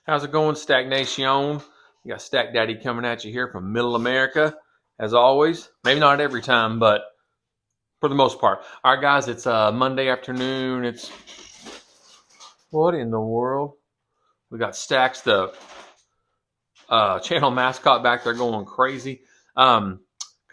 How's it going, Stagnation? You got Stack Daddy coming at you here from Middle America, as always. Maybe not every time, but for the most part. All right, guys, it's Monday afternoon. It's what in the world? We got Stacks, the channel mascot, back there going crazy. Coming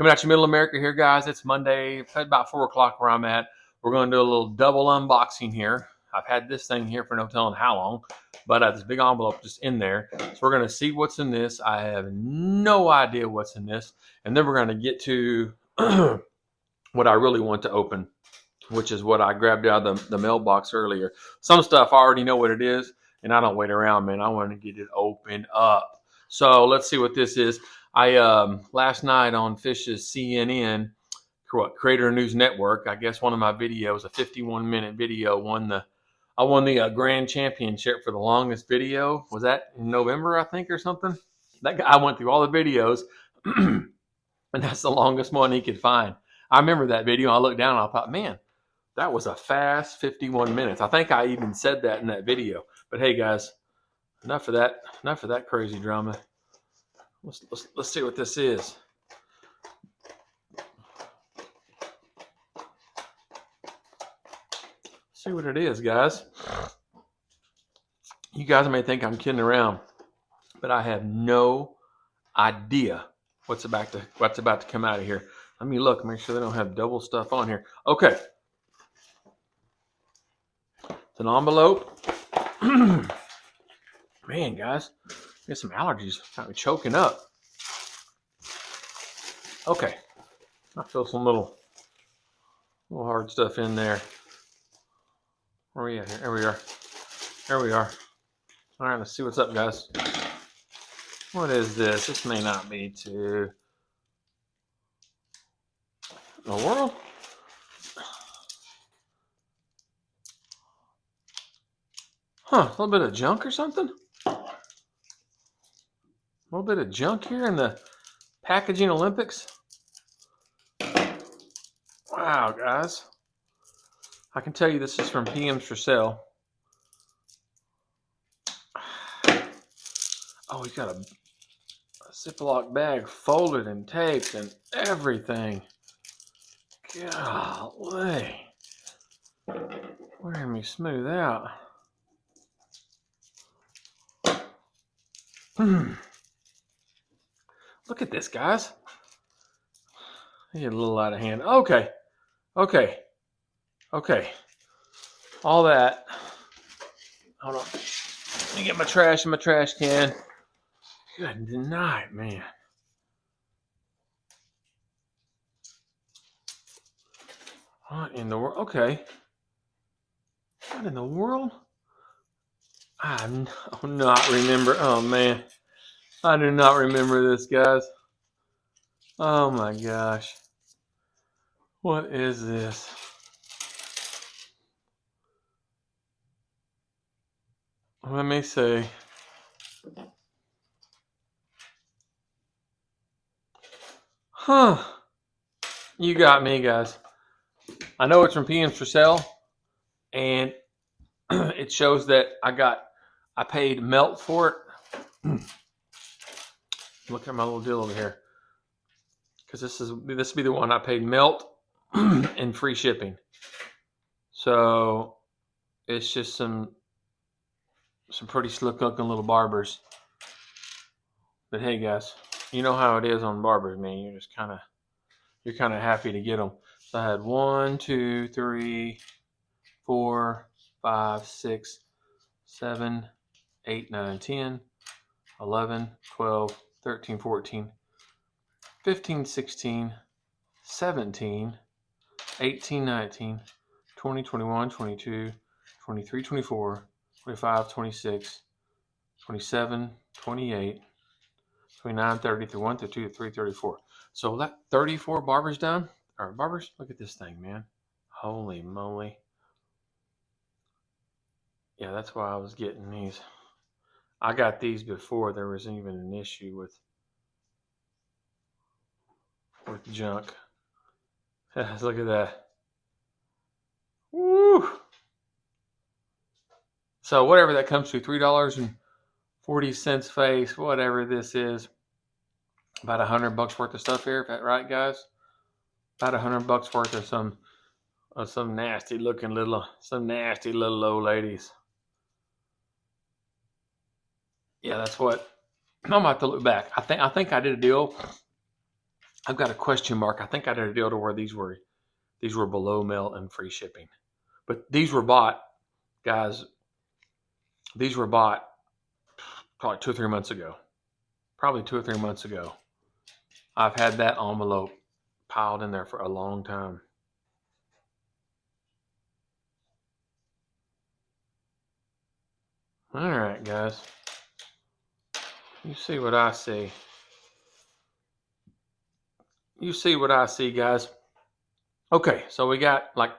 at you, Middle America here, guys. It's Monday, about 4 o'clock where I'm at. We're going to do a little double unboxing here. I've had this thing here for no telling how long, but this big envelope just in there. So we're going to see what's in this. I have no idea what's in this. And then we're going to get to what I really want to open, which is what I grabbed out of the mailbox earlier. Some stuff I already know what it is, and I don't wait around, man. I want to get it opened up. So let's see what this is. I last night on Fish's CNN, Creator News Network, I guess one of my videos, a 51-minute video, I won the grand championship for the longest video. Was that in November, I think, or something? That guy, I went through all the videos, and that's the longest one he could find. I remember that video. I looked down and I thought, man, that was a fast 51 minutes. I think I even said that in that video. But hey, guys, enough of that. Enough of that crazy drama. Let's see what this is. See what it is, guys. You guys may think I'm kidding around, but I have no idea what's about to come out of here. Let me look, make sure they don't have double stuff on here. Okay. It's an envelope. Man, guys, get some allergies. Got me choking up. Okay. I feel some little hard stuff in there. Where are we at here? There we are. There we are. All right, let's see what's up, guys. What is this? This may not be too... The world? Huh, a little bit of junk or something? A little bit of junk here in the Packaging Olympics? Wow, guys. I can tell you this is from PM's for Sale. Oh, he's got a Ziploc bag folded and taped and everything. Golly. Wearing me smooth out. Look at this, guys. I get a little out of hand. Okay. All that. Hold on. Let me get my trash in my trash can. Good night, man. What in the world? Okay. What in the world? I do not remember. Oh, man. I do not remember this, guys. Oh, my gosh. What is this? Let me see. Huh. You got me, guys. I know it's from PM's for Sale, and it shows that I paid melt for it. Look at my little deal over here, because this will be the one I paid melt and free shipping. So it's just some pretty slick looking little Barbers. But hey, guys, you know how it is on Barbers, man. You're just kind of happy to get them. So I had 1, 2, 3, 4, 5, 6, 7, 8, 9, 10, 11, 12, 13, 14, 15, 16, 17, 18, 19, 20, 21, 22, 23, 24, 25, 26, 27, 28, 29, 30, 31, 32, 33, 34. So that 34 Barbers done. All right, Barbers, look at this thing, man. Holy moly. Yeah, that's why I was getting these. I got these before there was even an issue with junk. Look at that. Woo! So whatever that comes to, $3.49 40 cents face, whatever this is. About $100 worth of stuff here. Is that right, guys? About $100 worth of some nasty looking little old ladies. Yeah, that's what I'm gonna have to look back. I think I did a deal. I've got a question mark. I think I did a deal to where these were below mail and free shipping. But these were bought, guys. These were bought probably 2 or 3 months ago. Probably 2 or 3 months ago. I've had that envelope piled in there for a long time. All right, guys. You see what I see. You see what I see, guys. Okay, so we got like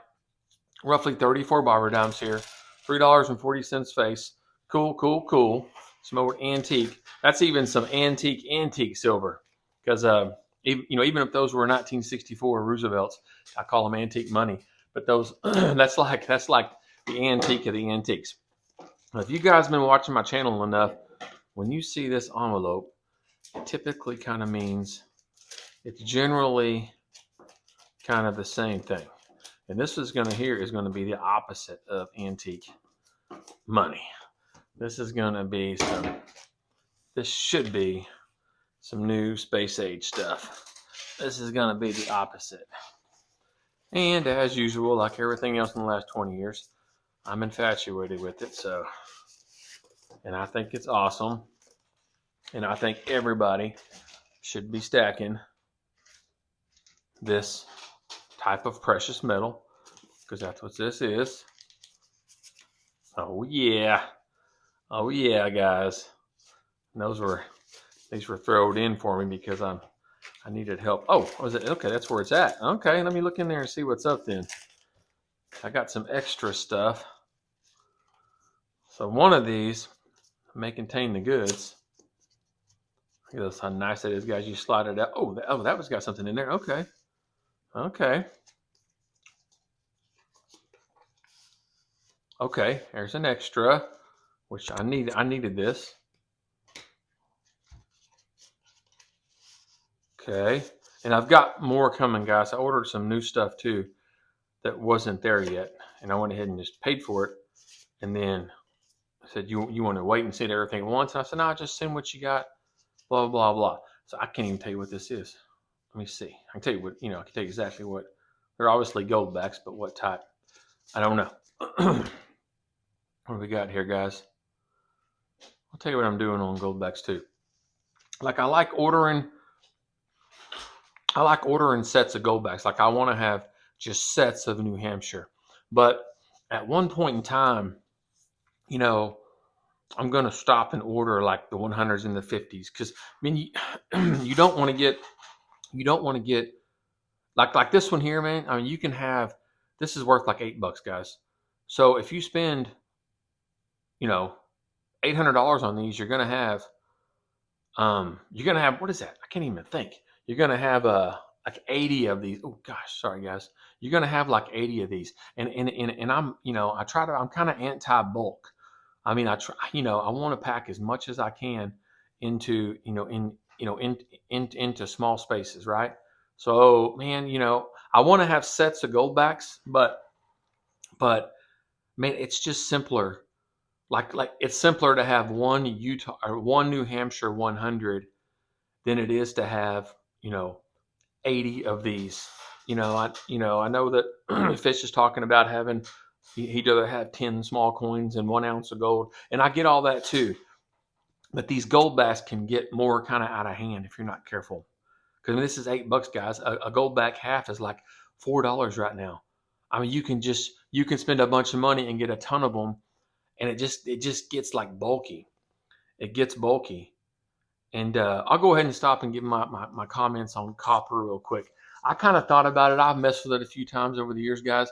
roughly 34 barber dimes here. $3.40 face. Cool. Some more antique. That's even some antique silver. Because even if those were 1964 Roosevelts, I call them antique money. But those that's like the antique of the antiques. Now, if you guys have been watching my channel enough, when you see this envelope, it typically kind of means it's generally kind of the same thing. And this is going to be the opposite of antique money. This should be some new space age stuff. This is going to be the opposite. And as usual, like everything else in the last 20 years, I'm infatuated with it. And I think it's awesome. And I think everybody should be stacking this type of precious metal, because that's what this is. Oh yeah, guys. And these were thrown in for me because I needed help. Oh, was it? Okay, that's where it's at. Okay, let me look in there and see what's up then. I got some extra stuff. So one of these may contain the goods. Look at this, how nice that is, guys. You slide it out. Oh, that was got something in there. Okay. Okay, there's an extra, which I needed this. Okay, and I've got more coming, guys. I ordered some new stuff too that wasn't there yet, and I went ahead and just paid for it. And then I said, you want to wait and see everything at once? And I said, no, just send what you got, blah, blah, blah. So I can't even tell you what this is. Let me see. I can tell you I can tell you exactly what. They're obviously Goldbacks, but what type? I don't know. What do we got here, guys? I'll tell you what I'm doing on Goldbacks too. Like I like ordering sets of Goldbacks. Like I want to have just sets of New Hampshire. But at one point in time, I'm going to stop and order like the 100s and the 50s. Because, you don't want to get, like this one here, man. I mean, you can have, this is worth like $8, guys. So if you spend, $800 on these, you're going to have, what is that? I can't even think. You're going to have like 80 of these. Oh gosh, sorry guys. You're going to have like 80 of these. And I'm, I'm kind of anti-bulk. I mean, I want to pack as much as I can into, into small spaces, right? So, man, I want to have sets of Goldbacks, but man, it's just simpler. Like it's simpler to have one New Hampshire 100 than it is to have, 80 of these. I know that Fish is talking about having, he'd rather have 10 small coins and 1 ounce of gold. And I get all that too. But these Goldbacks can get more kind of out of hand if you're not careful. Because this is $8, guys. A Goldback half is like $4 right now. I mean, you can spend a bunch of money and get a ton of them. And it just gets like bulky. It gets bulky. And I'll go ahead and stop and give my comments on copper real quick. I kind of thought about it. I've messed with it a few times over the years, guys.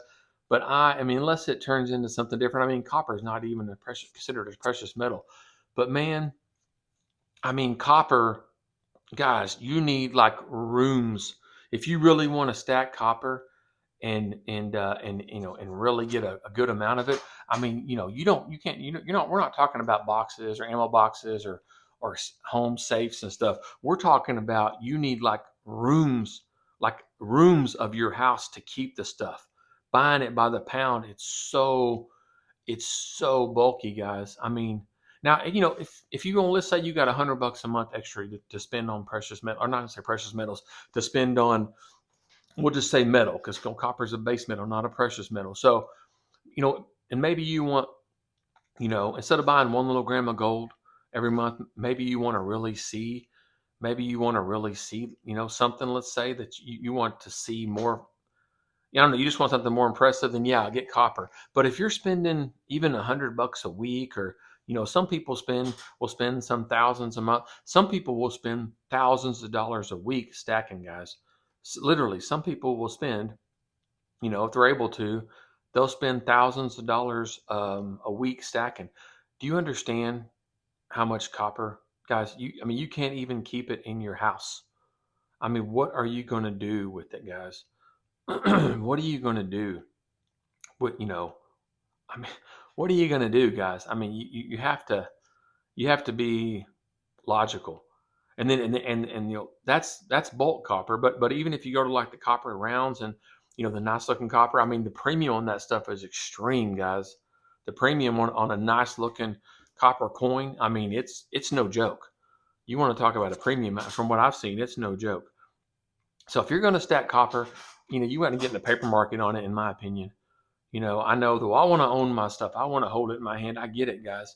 But I mean, unless it turns into something different. I mean, copper is not even considered a precious metal. But man, I mean, copper, guys, you need like rooms. If you really want to stack copper and really get a good amount of it, I mean, you can't, we're not talking about boxes or ammo boxes or home safes and stuff. We're talking about you need like rooms of your house to keep the stuff. Buying it by the pound, it's so bulky, guys. I mean, now if you go, let's say you got $100 a month extra to spend on precious metal, or not to say precious metals, to spend on, we'll just say metal, because copper is a base metal, not a precious metal. So and maybe you want, instead of buying 1 little gram of gold every month, maybe you want to really see, something. Let's say that you want to see more. I don't know. You just want something more impressive, then yeah, get copper. But if you're spending even $100 a week, or some people will spend some thousands a month. Some people will spend thousands of dollars a week stacking, guys. Literally, some people will spend, if they're able to, they'll spend thousands of dollars a week stacking. Do you understand how much copper, guys? You can't even keep it in your house. I mean, what are you going to do with it, guys? What are you going to do? What I mean, what are you going to do, guys? I mean, you have to be logical. And then and that's bulk copper, but even if you go to like the copper rounds and the nice looking copper, I mean the premium on that stuff is extreme, guys. The premium on a nice looking copper coin, I mean it's no joke. You want to talk about a premium, from what I've seen, it's no joke. So if you're going to stack copper, you want to get in the paper market on it, in my opinion. I know, though, I want to own my stuff. I want to hold it in my hand. I get it, guys.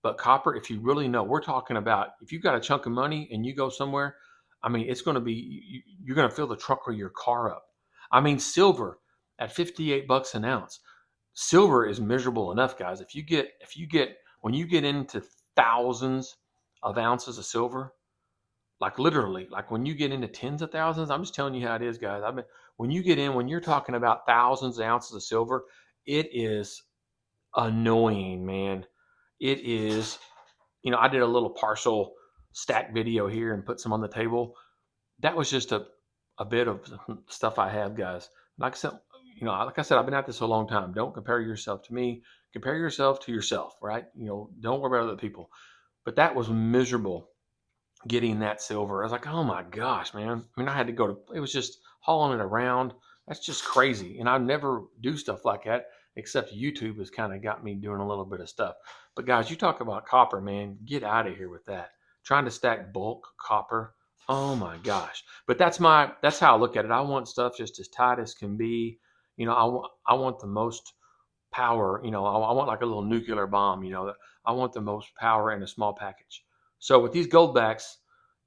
But copper, if you really know, we're talking about, if you got a chunk of money and you go somewhere, I mean, it's going to be, you're going to fill the trunk of your car up. I mean, silver at $58 an ounce. Silver is miserable enough, guys. When you get into thousands of ounces of silver, like literally, like when you get into tens of thousands, I'm just telling you how it is, guys. When you're talking about thousands of ounces of silver, it is annoying, man. It is, I did a little partial stack video here and put some on the table. That was just a bit of stuff I have, guys. Like I said, I've been at this a long time. Don't compare yourself to me. Compare yourself to yourself, right? Don't worry about other people. But that was miserable getting that silver. I was like, oh my gosh, man. I mean, I had to it was just hauling it around. That's just crazy. And I never do stuff like that, except YouTube has kind of got me doing a little bit of stuff. But guys, you talk about copper, man, get out of here with that. Trying to stack bulk copper. Oh my gosh. But that's how I look at it. I want stuff just as tight as can be. I want the most power, I want like a little nuclear bomb, I want the most power in a small package. So with these Goldbacks,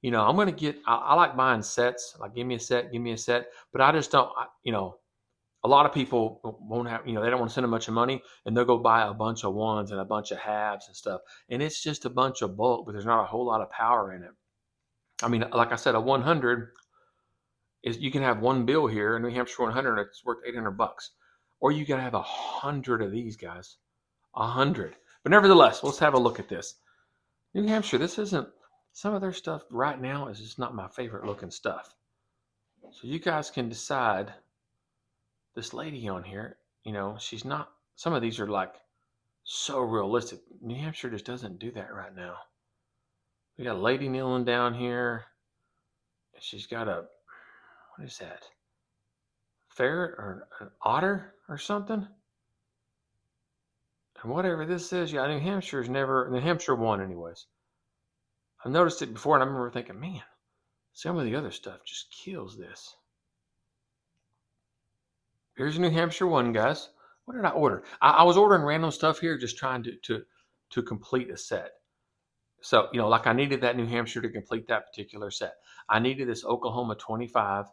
I'm going to I like buying sets, like give me a set, but I just don't, a lot of people won't have, they don't want to send a bunch of money, and they'll go buy a bunch of ones and a bunch of halves and stuff. And it's just a bunch of bulk, but there's not a whole lot of power in it. I mean, like I said, a 100 is, you can have one bill here, a New Hampshire 100, it's worth $800. Or you can have 100 of these, guys. 100. But nevertheless, let's have a look at this. New Hampshire, this isn't, some of their stuff right now is just not my favorite looking stuff. So you guys can decide. This lady on here, she's not, some of these are like so realistic. New Hampshire just doesn't do that right now. We got a lady kneeling down here. She's got what is that? Ferret or an otter or something? And whatever this is, yeah, New Hampshire won anyways. I've noticed it before, and I remember thinking, man, some of the other stuff just kills this. Here's a New Hampshire one, guys. What did I order? I was ordering random stuff here, just trying to complete a set. So, like I needed that New Hampshire to complete that particular set. I needed this Oklahoma 25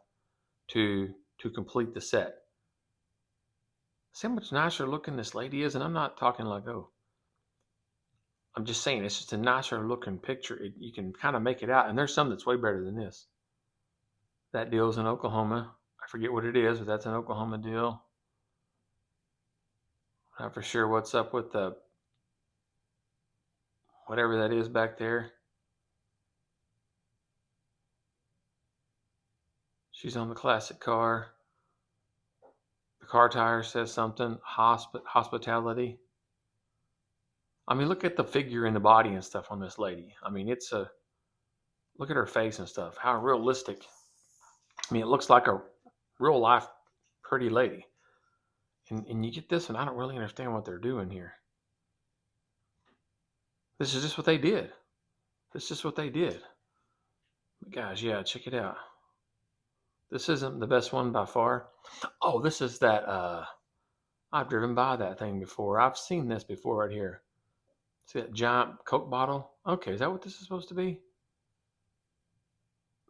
to complete the set. See how much nicer looking this lady is? And I'm not talking like, oh, I'm just saying it's just a nicer looking picture. You can kind of make it out. And there's some that's way better than this. That deal's in Oklahoma. I forget what it is, but that's an Oklahoma deal. Not for sure what's up with the whatever that is back there. She's on the classic car. The car tire says something. Hospitality. I mean, look at the figure and the body and stuff on this lady. I mean, look at her face and stuff. How realistic. I mean, it looks like a real life pretty lady. And you get this, and I don't really understand what they're doing here. This is just what they did. This is just what they did. But guys, yeah, check it out. This isn't the best one by far. Oh, this is that. I've driven by that thing before. I've seen this before right here. See that giant Coke bottle? Okay, is that what this is supposed to be?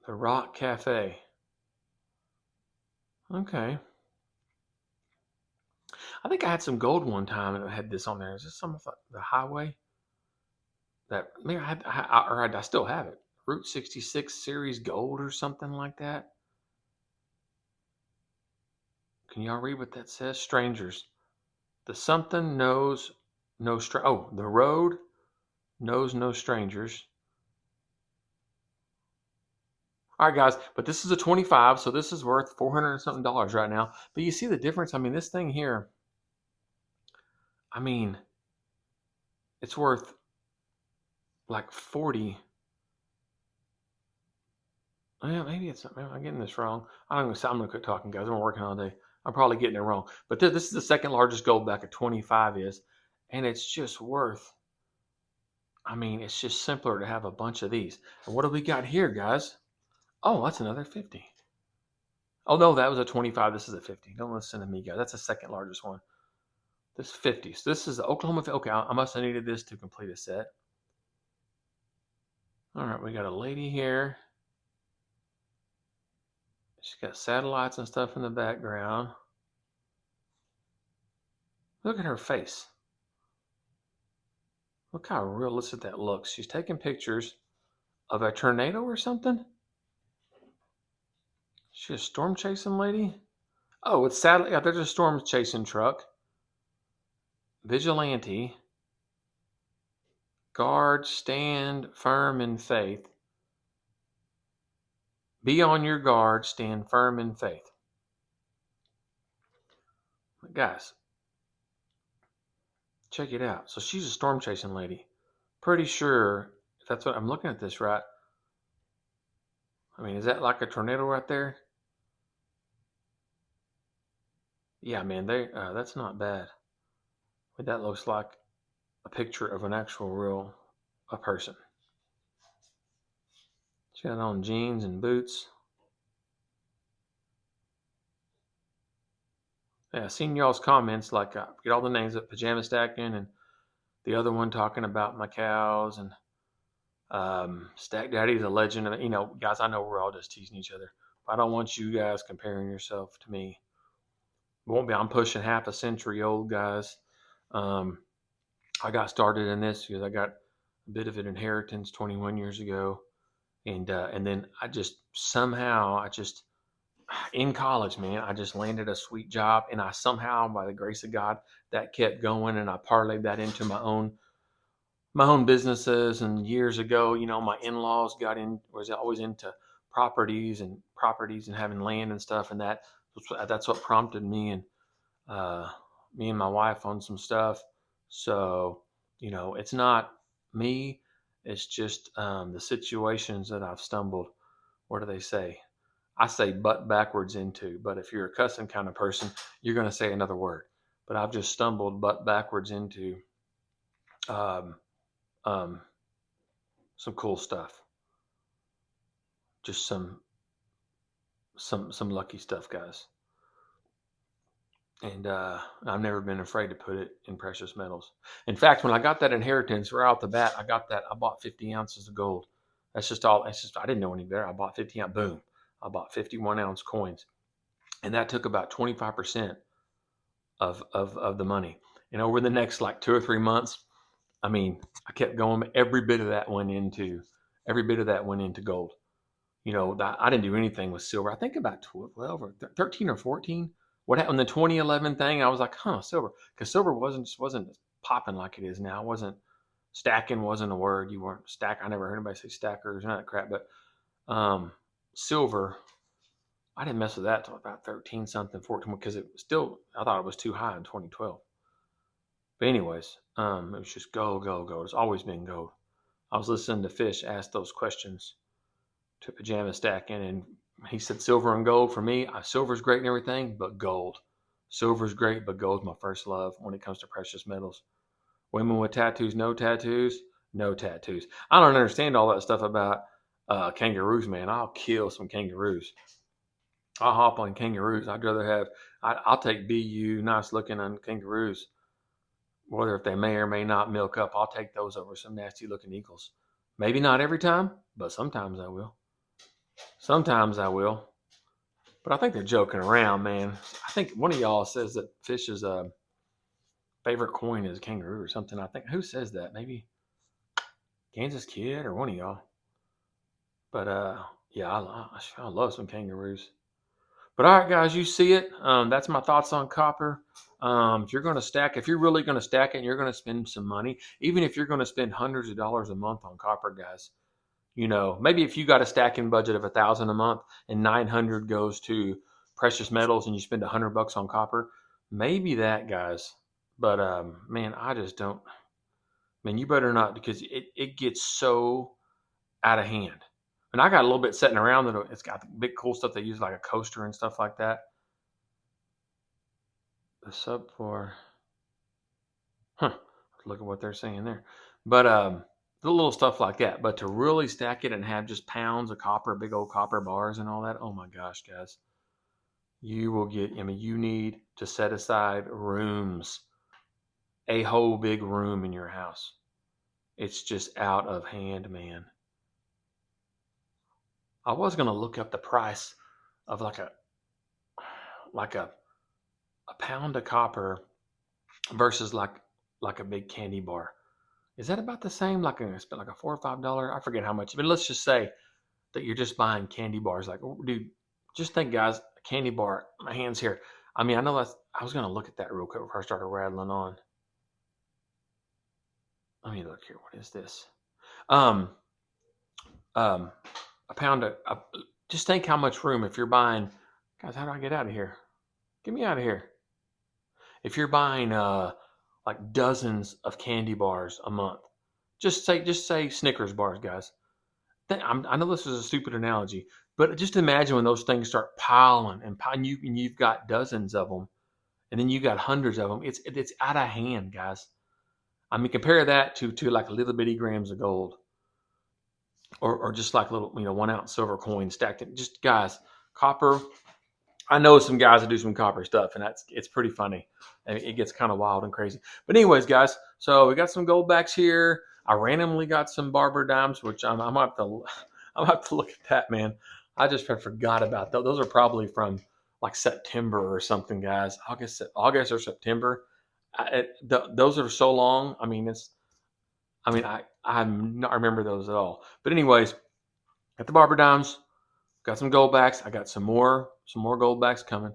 The Rock Cafe. Okay. I think I had some gold one time and it had this on there. Is this some of the highway? That maybe I still have it. Route 66 Series Gold or something like that. Can y'all read what that says? Strangers. The something knows no the road knows no strangers. All right, guys, but this is a 25, so this is worth $400 and something right now. But you see the difference? I mean, this thing here, I mean, it's worth like 40. Yeah, maybe it's not. Maybe I'm getting this wrong. I'm gonna quit talking, guys. I'm working all day. I'm probably getting it wrong. But this is the second largest Goldback at 25 is, and it's just worth. I mean, it's just simpler to have a bunch of these. And what do we got here, guys? Oh, that's another 50. Oh no, that was a 25. This is a 50. Don't listen to me, guys. That's the second largest one. This 50. So this is the Oklahoma. Okay, I must have needed this to complete a set. All right, we got a lady here. She's got satellites and stuff in the background. Look at her face. Look how realistic that looks. She's taking pictures of a tornado or something. She a storm chasing lady? Oh, it's satellite. Yeah, there's a storm chasing truck. Vigilante. Guard, stand firm in faith. Be on your guard, stand firm in faith. But guys, check it out. So she's a storm chasing lady. Pretty sure, if that's what I'm looking at this right. I mean, is that like a tornado right there? Yeah, man, that's not bad. But that looks like a picture of an actual real a person. She got on jeans and boots. Yeah, I seen y'all's comments like get all the names of pajama stacking and the other one talking about my cows and Stack Daddy's a legend. Guys, I know we're all just teasing each other. But I don't want you guys comparing yourself to me. It won't be. I'm pushing half a century old, guys. I got started in this because I got a bit of an inheritance 21 years ago, and then I just somehow in college, man, I just landed a sweet job, and I somehow, by the grace of God, that kept going, and I parlayed that into my own businesses. And years ago, my in-laws was always into properties and having land and stuff, and that's what prompted me and me and my wife on some stuff. So it's not me, it's just the situations that I've stumbled. What do they say? I say butt backwards into, but if you're a cussing kind of person, you're going to say another word. But I've just stumbled butt backwards into um, um, some cool stuff. Just some lucky stuff, guys. And I've never been afraid to put it in precious metals. In fact, when I got that inheritance right off the bat, I bought 50 ounces of gold. That's just all. I didn't know any better. I bought 50 ounce. Boom. I bought 51 ounce coins, and that took about 25% of the money. And over the next like 2 or 3 months, I mean, I kept going. Every bit of that went into gold. I didn't do anything with silver. I think about 12 or 13 or 14. What happened in the 2011 thing? I was like, silver, because silver wasn't popping like it is now. It wasn't stacking wasn't a word. You weren't stack. I never heard anybody say stackers or none of that crap. But silver, I didn't mess with that till about 13 something, 14, because I thought it was too high in 2012. But anyways, it was just gold, gold, gold. It's always been gold. I was listening to Fish ask those questions to Pajama Stacking, and he said silver and gold for me. Silver's great and everything, but gold. Silver's great, but gold's my first love when it comes to precious metals. Women with tattoos, no tattoos, no tattoos. I don't understand all that stuff about kangaroos, man. I'll kill some kangaroos. I'll hop on kangaroos. I'd rather have. I'll take BU, nice looking on kangaroos. Whether if they may or may not milk up, I'll take those over some nasty looking eagles. Maybe not every time, but sometimes I will. Sometimes I will. But I think they're joking around, man. I think one of y'all says that Fish's favorite coin is kangaroo or something. I think who says that? Maybe Kansas Kid or one of y'all. But yeah, I love some kangaroos. But all right, guys, you see it. That's my thoughts on copper. If you're going to stack, if you're really going to stack it and you're going to spend some money, even if you're going to spend hundreds of dollars a month on copper, guys, maybe if you got a stacking budget of $1,000 a month and 900 goes to precious metals and you spend $100 on copper, maybe that, guys. But man, I just don't. Man, you better not, because it gets so out of hand. And I got a little bit sitting around that it's got the big cool stuff they use, like a coaster and stuff like that. The sub for, look at what they're saying there. But the little stuff like that. But to really stack it and have just pounds of copper, big old copper bars and all that, oh my gosh, guys. You will get, you need to set aside rooms, a whole big room in your house. It's just out of hand, man. I was gonna look up the price of like a pound of copper versus like a big candy bar. Is that about the same? Like I spent like a $4 or $5. I forget how much, but let's just say that you're just buying candy bars. Like, dude, just think, guys, a candy bar. My hands here. I mean, I know that's. I was gonna look at that real quick before I started rattling on. Let me look here. What is this? A pound of. Just think how much room if you're buying. Guys, how do I get out of here? Get me out of here. If you're buying like dozens of candy bars a month, just say Snickers bars, guys. I know this is a stupid analogy, but just imagine when those things start piling and piling, you've got dozens of them, and then you got hundreds of them. It's out of hand, guys. I mean, compare that to like little bitty grams of gold, or just like little 1 ounce silver coins stacked in. Just guys, copper. I know some guys that do some copper stuff, and it's pretty funny. It gets kind of wild and crazy. But anyways, guys, so we got some Goldbacks here. I randomly got some Barber dimes, which I'm gonna have to look at that, man. I just forgot about those. Those are probably from like September or something, guys. August or September. Those are so long. I mean, I'm not remember those at all. But anyways, got the Barber dimes. Got some Goldbacks. I got some more Goldbacks coming.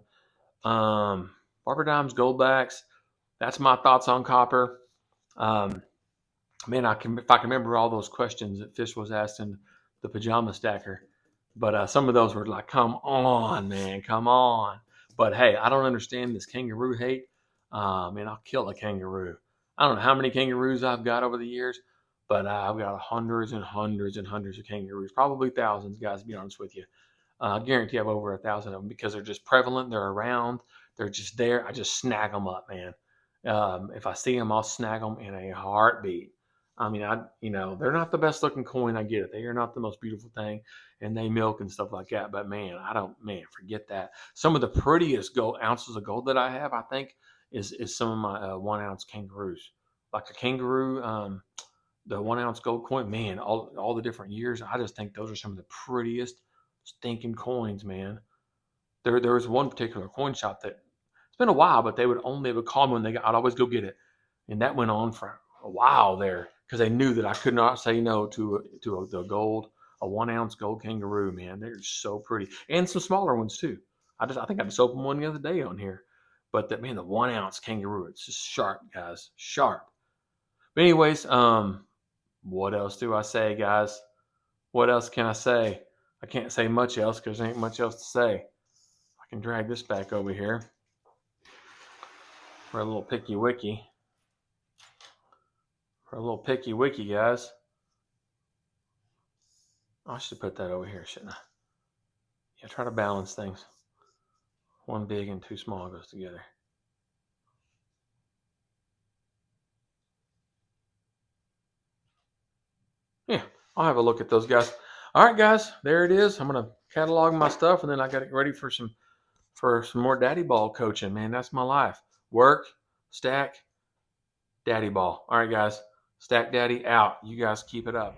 Barber dimes, Goldbacks. That's my thoughts on copper. Man, if I can remember all those questions that Fish was asking the pajama stacker, but some of those were like, "Come on, man, come on." But hey, I don't understand this kangaroo hate. Man, I'll kill a kangaroo. I don't know how many kangaroos I've got over the years, but I've got hundreds and hundreds and hundreds of kangaroos, probably thousands, guys. To be honest with you, I guarantee I have over 1,000 of them because they're just prevalent. They're around. They're just there. I just snag them up, man. If I see them, I'll snag them in a heartbeat. I mean, they're not the best looking coin. I get it. They are not the most beautiful thing, and they milk and stuff like that. But man, forget that. Some of the prettiest ounces of gold that I have, I think, is some of my 1 ounce kangaroos. Like a kangaroo, the 1 ounce gold coin. Man, all the different years. I just think those are some of the prettiest stinking coins, man. There was one particular coin shop that it's been a while, but they would call me when I'd always go get it, and that went on for a while there because they knew that I could not say no to a 1 ounce gold kangaroo. Man, they're so pretty, and some smaller ones too. I think I just opened one the other day on here, but the 1 ounce kangaroo, it's just sharp, guys, sharp. But anyways, what else do I say, guys? What else can I say? I can't say much else because there ain't much else to say. I can drag this back over here for a little picky wicky. For a little picky wicky, guys. I should put that over here, shouldn't I? Yeah, try to balance things. One big and two small goes together. Yeah, I'll have a look at those guys. All right, guys, there it is. I'm gonna catalog my stuff, and then I got it ready for some more daddy ball coaching. Man, that's my life. Work, stack, daddy ball. All right, guys, Stack Daddy out. You guys keep it up.